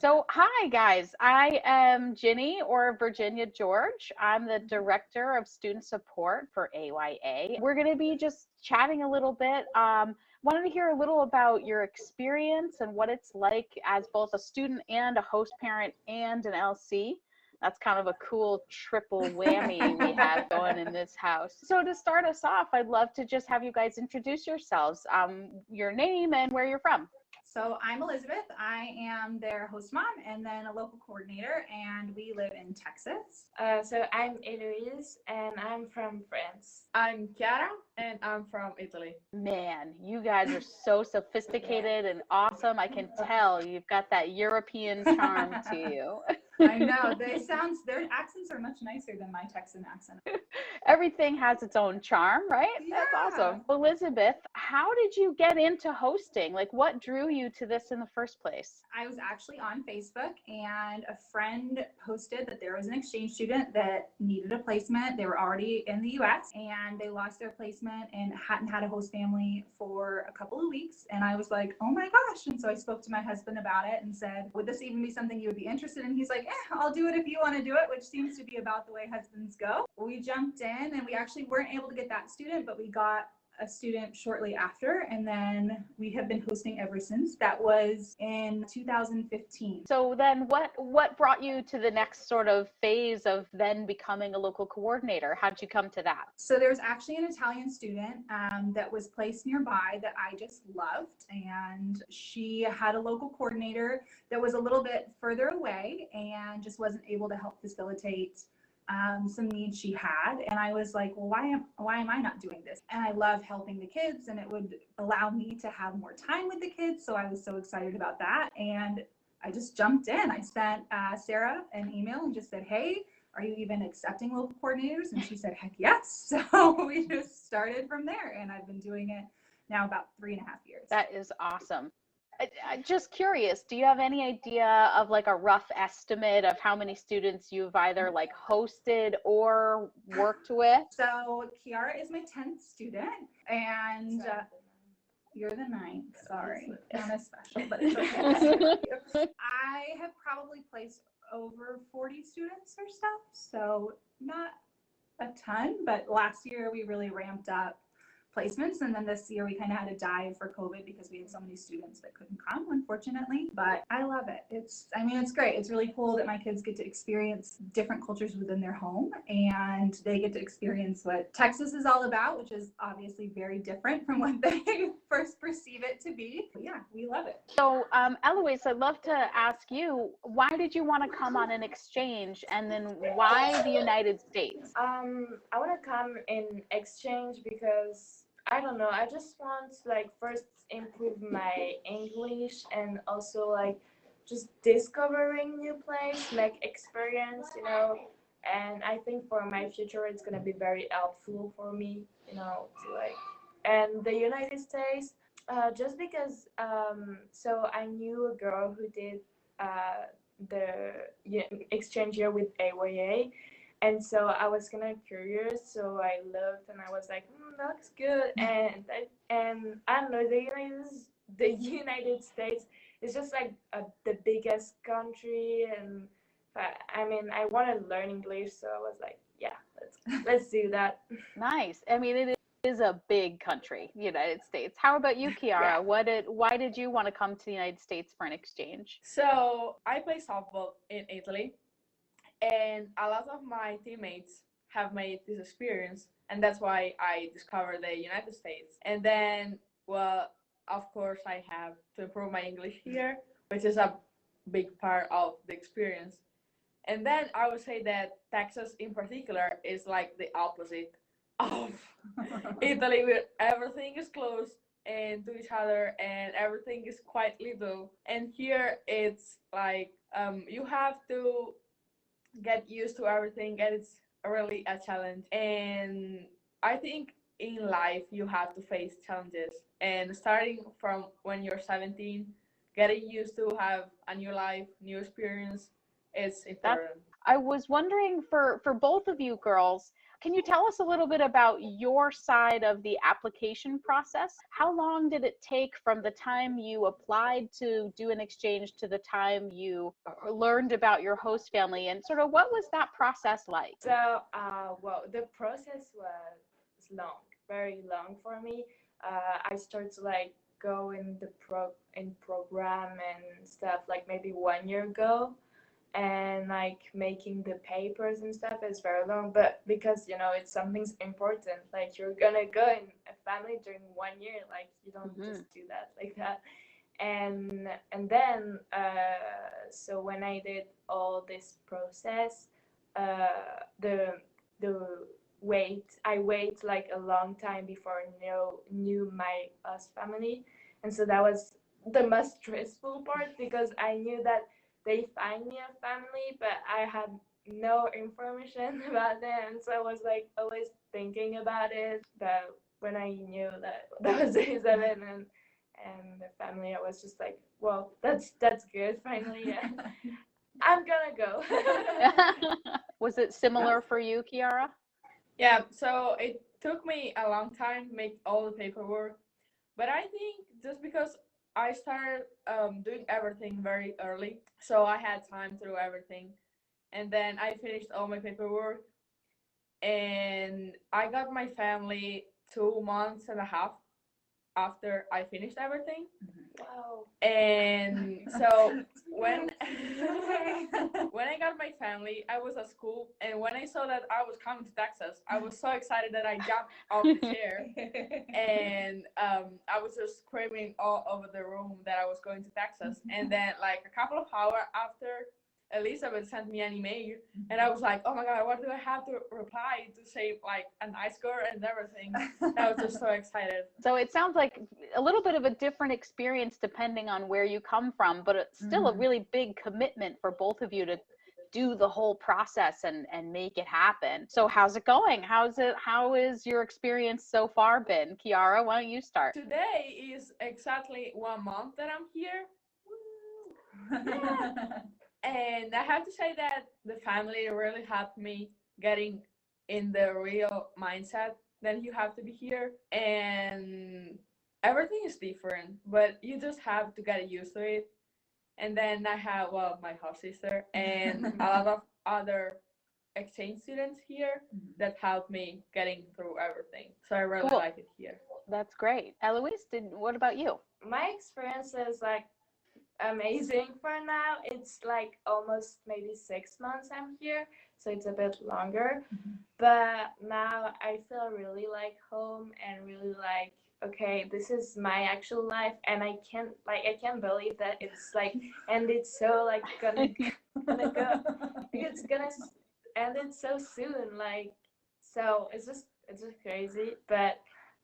So, hi guys. I am Ginny or Virginia George. I'm the Director of Student Support for AYA. We're going to be just chatting a little bit. Wanted to hear a little about your experience and what it's like as both a student and a host parent and an LC. That's kind of a cool triple whammy we have going in this house. So, to start us off, I'd love to just have you guys introduce yourselves, your name and where you're from. So I'm Elizabeth. I am their host mom and then a local coordinator, and we live in Texas. So I'm Heloise and I'm from France. I'm Kiara and I'm from Italy. Man, you guys are so sophisticated and awesome. I can tell you've got that European charm to you. I know their accents are much nicer than my Texan accent. Everything has its own charm, right? Yeah. That's awesome. Elizabeth, how did you get into hosting? Like, what drew you to this in the first place? I was actually on Facebook, and a friend posted that there was an exchange student that needed a placement. They were already in the US and they lost their placement and hadn't had a host family for a couple of weeks. And I was like, oh my gosh. And so I spoke to my husband about it and said, would this even be something you would be interested in? He's like, I'll do it if you want to do it, which seems to be about the way husbands go. We jumped in, and we actually weren't able to get that student, but we got a student shortly after, and then we have been hosting ever since. That was in 2015. So then what brought you to the next sort of phase of then becoming a local coordinator? How'd you come to that? So there's actually an Italian student that was placed nearby that I just loved, and she had a local coordinator that was a little bit further away and just wasn't able to help facilitate some needs she had. And I was like, well, why am I not doing this? And I love helping the kids, and it would allow me to have more time with the kids. So I was so excited about that, and I just jumped in. I sent Sarah an email and just said, hey, are you even accepting local coordinators? And she said, heck yes. So we just started from there, and I've been doing it now about 3.5 years. That is awesome. Just curious, do you have any idea of like a rough estimate of how many students you've either like hosted or worked with? So Kiara is my 10th student, and you're the 9th. Sorry, not as special, but it's okay. I have probably placed over 40 students or stuff, so not a ton, but last year we really ramped up placements, and then this year we kind of had a dive for COVID because we had so many students that couldn't come, unfortunately. But I love it. It's great. It's really cool that my kids get to experience different cultures within their home, and they get to experience what Texas is all about, which is obviously very different from what they first perceive it to be. But yeah, we love it. So, Eloise, I'd love to ask you, why did you want to come on an exchange, and then why the United States? I want to come in exchange because I don't know, I just want to like first improve my English and also like just discovering new place, like experience, and I think for my future it's gonna be very helpful for me, to like, and the United States, just because so I knew a girl who did the exchange year with AYA. And so I was kind of curious, so I looked and I was like, that looks good. And I don't know, the United States is just like the biggest country, and I want to learn English, so I was like, yeah, let's do that. Nice. I mean, it is a big country, United States. How about you, Kiara? Yeah. Why did you want to come to the United States for an exchange? So I play softball in Italy, and a lot of my teammates have made this experience, and that's why I discovered the United States. And then, well, of course, I have to improve my English here, which is a big part of the experience. And then I would say that Texas in particular is like the opposite of Italy, where everything is close and to each other and everything is quite little. And here it's like you have to get used to everything, and it's really a challenge. And I think in life you have to face challenges, and starting from when you're 17, getting used to have a new life, new experience is important. I was wondering for both of you girls, Can you tell us a little bit about your side of the application process? How long did it take from the time you applied to do an exchange to the time you learned about your host family, and sort of what was that process like? So, well, the process was long, very long for me. I started to like go in the program and stuff like maybe 1 year ago, and like making the papers and stuff is very long. But because it's something's important, like you're gonna go in a family during 1 year, like you don't just do that like that. And then so when I did all this process, the I wait like a long time before I knew my host family, and so that was the most stressful part because I knew that they find me a family, but I had no information about them, so I was like always thinking about it. But when I knew that that was Elizabeth and the family, I was just like, well, that's good. Finally, yeah. I'm gonna go. Was it similar for you, Kiara? Yeah, so it took me a long time to make all the paperwork, but I think just because I started doing everything very early, so I had time to do everything, and then I finished all my paperwork, and I got my family 2 months and a half after I finished everything. Wow. And so when when I got my family, I was at school, and when I saw that I was coming to Texas, I was so excited that I jumped off the chair, and I was just screaming all over the room that I was going to Texas. And then, like a couple of hours after, Elizabeth sent me an email, and I was like, "Oh my God, what do I have to reply to say like a nice girl and everything?" I was just so excited. So it sounds like a little bit of a different experience depending on where you come from, but it's still a really big commitment for both of you to do the whole process and make it happen. So how's it going? How is your experience so far been? Kiara, why don't you start? Today is exactly 1 month that I'm here. Yeah. And I have to say that the family really helped me getting in the real mindset that you have to be here. And everything is different, but you just have to get used to it. And then I have, well, my half sister and a lot of other exchange students here that helped me getting through everything. So I really Cool. like it here. That's great. Eloise, what about you? My experience is like amazing for now. It's like almost maybe 6 months I'm here, so it's a bit longer. But now I feel really like home and really like, okay, this is my actual life, and I can't believe that it's like, and it's so like gonna go, it's gonna end it so soon. Like, so it's just crazy, but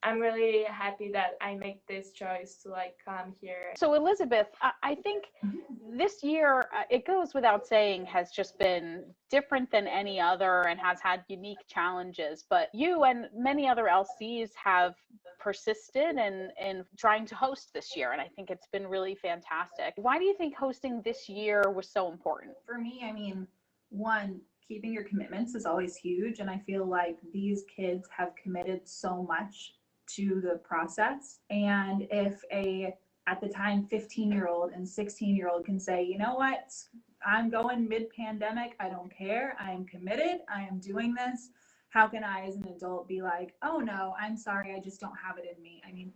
I'm really happy that I make this choice to like come here. So Elizabeth, I think this year, it goes without saying, has just been different than any other and has had unique challenges. But you and many other LCs have persisted in trying to host this year, and I think it's been really fantastic. Why do you think hosting this year was so important? For me, I mean, one, keeping your commitments is always huge. And I feel like these kids have committed so much to the process. And if at the time, 15-year-old and 16-year-old can say, you know what, I'm going mid-pandemic, I don't care, I am committed, I am doing this. How can I, as an adult, be like, oh no, I'm sorry, I just don't have it in me? I mean,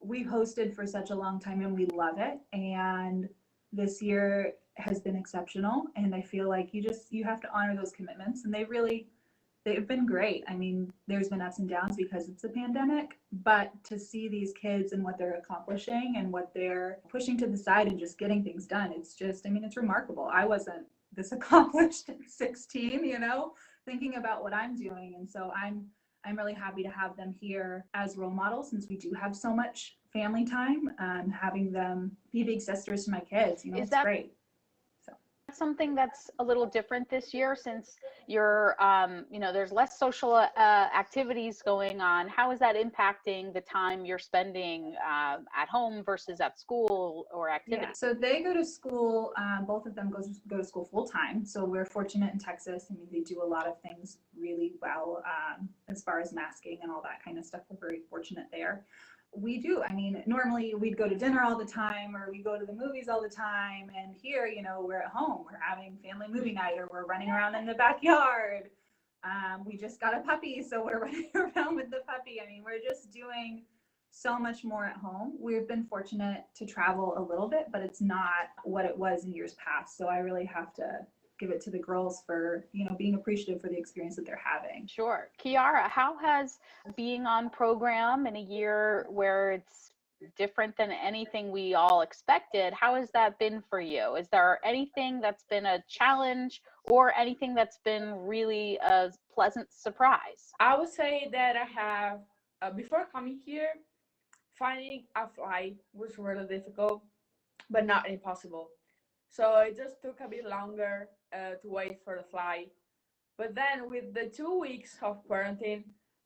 we've hosted for such a long time and we love it. And this year has been exceptional. And I feel like you have to honor those commitments. And they've been great. I mean, there's been ups and downs because it's a pandemic, but to see these kids and what they're accomplishing and what they're pushing to the side and just getting things done, it's just, I mean, it's remarkable. I wasn't this accomplished at 16, thinking about what I'm doing. And so I'm really happy to have them here as role models, since we do have so much family time, having them be big sisters to my kids, it's great. Something that's a little different this year since you're, there's less social activities going on. How is that impacting the time you're spending at home versus at school or activities? Yeah, so they go to school, both of them go to school full time. So we're fortunate in Texas. I mean, they do a lot of things really well as far as masking and all that kind of stuff. We're very fortunate there. We do. I mean, normally we'd go to dinner all the time or we go to the movies all the time. And here, we're at home. We're having family movie night or we're running around in the backyard. We just got a puppy, so we're running around with the puppy. I mean, we're just doing so much more at home. We've been fortunate to travel a little bit, but it's not what it was in years past. So I really have to give it to the girls for, being appreciative for the experience that they're having. Sure. Kiara, how has being on program in a year where it's different than anything we all expected, how has that been for you? Is there anything that's been a challenge or anything that's been really a pleasant surprise? I would say that I have, before coming here, finding a flight was really difficult, but not impossible. So it just took a bit longer to wait for the flight. But then with the 2 weeks of quarantine,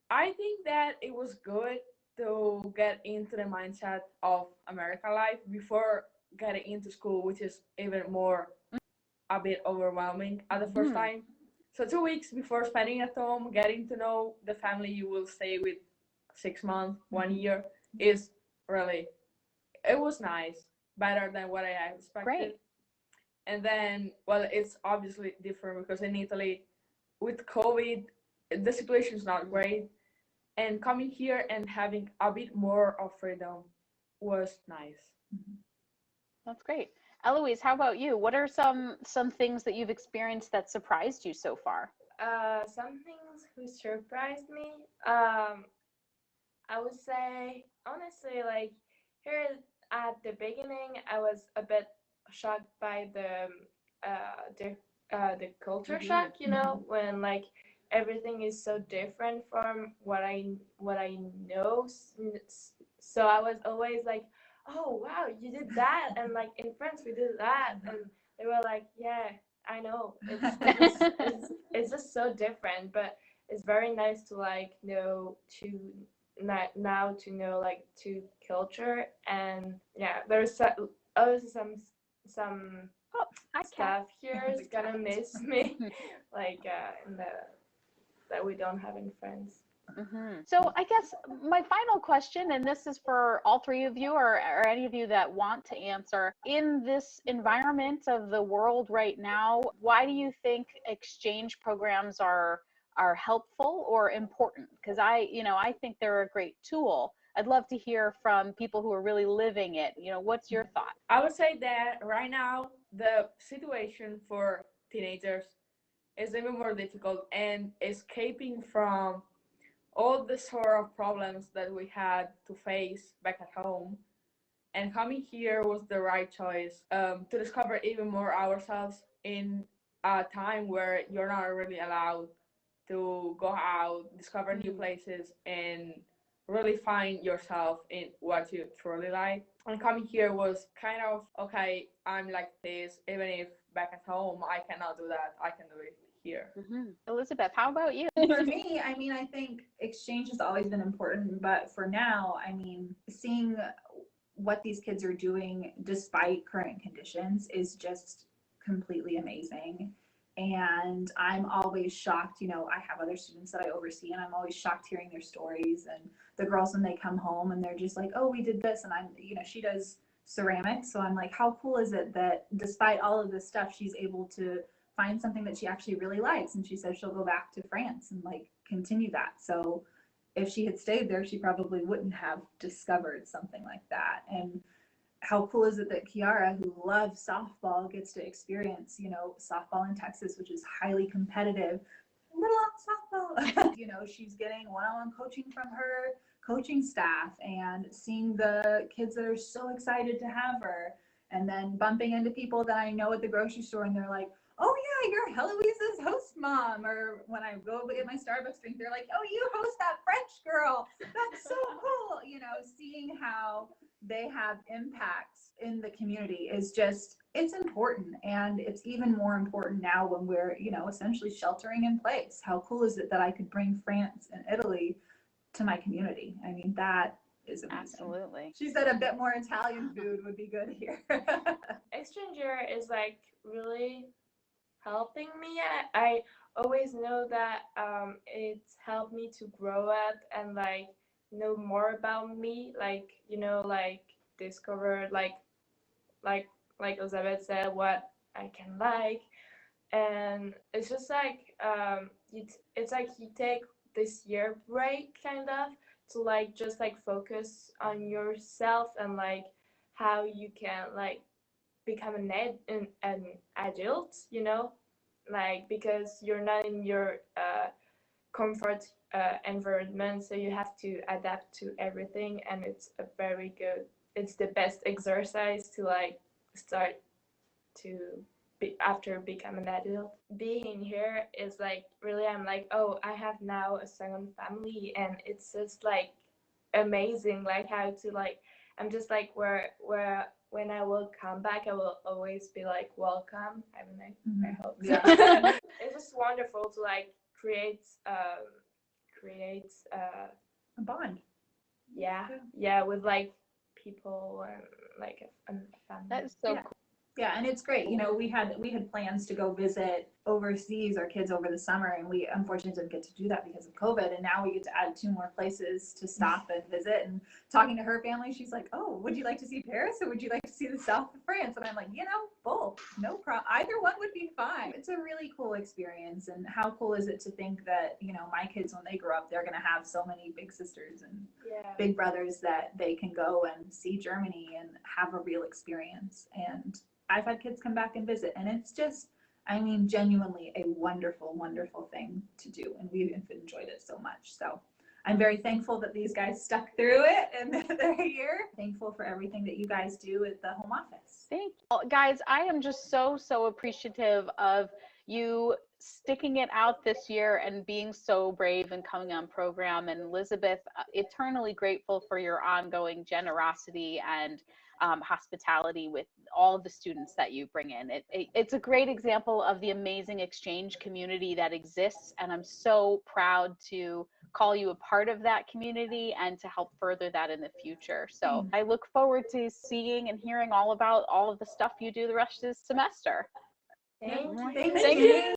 I think that it was good to get into the mindset of American life before getting into school, which is even more a bit overwhelming at the first time. So 2 weeks before spending at home, getting to know the family you will stay with 6 months, 1 year is really, it was nice, better than what I expected. Great. And then, well, it's obviously different because in Italy, with COVID, the situation is not great. And coming here and having a bit more of freedom was nice. That's great. Eloise, how about you? What are some things that you've experienced that surprised you so far? Some things who surprised me. I would say honestly, like here at the beginning, I was a bit shocked by the culture shock. When like everything is so different from what I know. So I was always like, oh wow, you did that, and like in France we did that, and they were like, yeah, I know. It's just so different, but it's very nice to like know to now to know like to culture. And yeah, there's also some Oh, hi, Kat. stuff here is gonna miss me like in the that we don't have in France. So I guess my final question, and this is for all three of you or any of you that want to answer, in this environment of the world right now, why do you think exchange programs are helpful or important? Because I think they're a great tool. I'd love to hear from people who are really living it. What's your thought? I would say that right now the situation for teenagers is even more difficult, and escaping from all the sort of problems that we had to face back at home, and coming here was the right choice to discover even more ourselves in a time where you're not really allowed to go out, discover new places, and really find yourself in what you truly like. And coming here was kind of, okay, I'm like this, even if back at home I cannot do that, I can do it here. Elizabeth, how about you? For me, I mean, I think exchange has always been important, but for now, I mean, seeing what these kids are doing despite current conditions is just completely amazing. And I'm always shocked, I have other students that I oversee, and I'm always shocked hearing their stories. And the girls, when they come home and they're just like, oh, we did this. And I'm, she does ceramics. So I'm like, how cool is it that despite all of this stuff, she's able to find something that she actually really likes. And she says she'll go back to France and like continue that. So if she had stayed there, she probably wouldn't have discovered something like that. And how cool is it that Kiara, who loves softball, gets to experience, softball in Texas, which is highly competitive. Little softball. She's getting one-on-one coaching from her coaching staff and seeing the kids that are so excited to have her, and then bumping into people that I know at the grocery store and they're like, oh yeah, you're Heloise's host mom. Or when I go get my Starbucks drink, they're like, oh, you host that French girl. That's so cool. Seeing how they have impacts in the community is just, it's important. And it's even more important now when we're, you know, essentially sheltering in place. How cool is it that I could bring France and Italy to my community? I mean, that is amazing. Absolutely. She said a bit more Italian food would be good here. Exchange year is like really helping me. I always know that it's helped me to grow up and like know more about me, like, you know, like discover like like Elizabeth said, what I can like. And it's just like it's like you take this year break kind of to like just like focus on yourself and like how you can like become an adult, you know, like because you're not in your comfort environment, so you have to adapt to everything, and it's the best exercise to like start to be after becoming an adult. Being here is like really, I'm like, oh, I have now a second family, and it's just like amazing, like how to like, I'm just like where when I will come back, I will always be like welcome. I mean, I hope. Yeah. It's just wonderful to like create A bond. yeah with like people and like a family. That is so Yeah. cool. Yeah, and it's great. You know, we had plans to go visit overseas our kids over the summer, and we unfortunately didn't get to do that because of COVID. And now we get to add 2 more places to stop and visit. And talking to her family, she's like, "Oh, would you like to see Paris, or would you like to see the south of France?" And I'm like, you know, both, no problem. Either one would be fine. It's a really cool experience. And how cool is it to think that, you know, my kids when they grow up, they're gonna have so many big sisters and big brothers that they can go and see Germany and have a real experience. And I've had kids come back and visit, and it's just, I mean, genuinely a wonderful, wonderful thing to do, and we've enjoyed it so much. So I'm very thankful that these guys stuck through it and they're here. Thankful for everything that you guys do at the home office. Thank you. Guys, I am just so appreciative of you sticking it out this year and being so brave and coming on program. And Elizabeth, eternally grateful for your ongoing generosity and hospitality with all the students that you bring in. It's a great example of the amazing exchange community that exists, and I'm so proud to call you a part of that community and to help further that in the future. So I look forward to seeing and hearing all about all of the stuff you do the rest of the semester. Thank you. Thank you.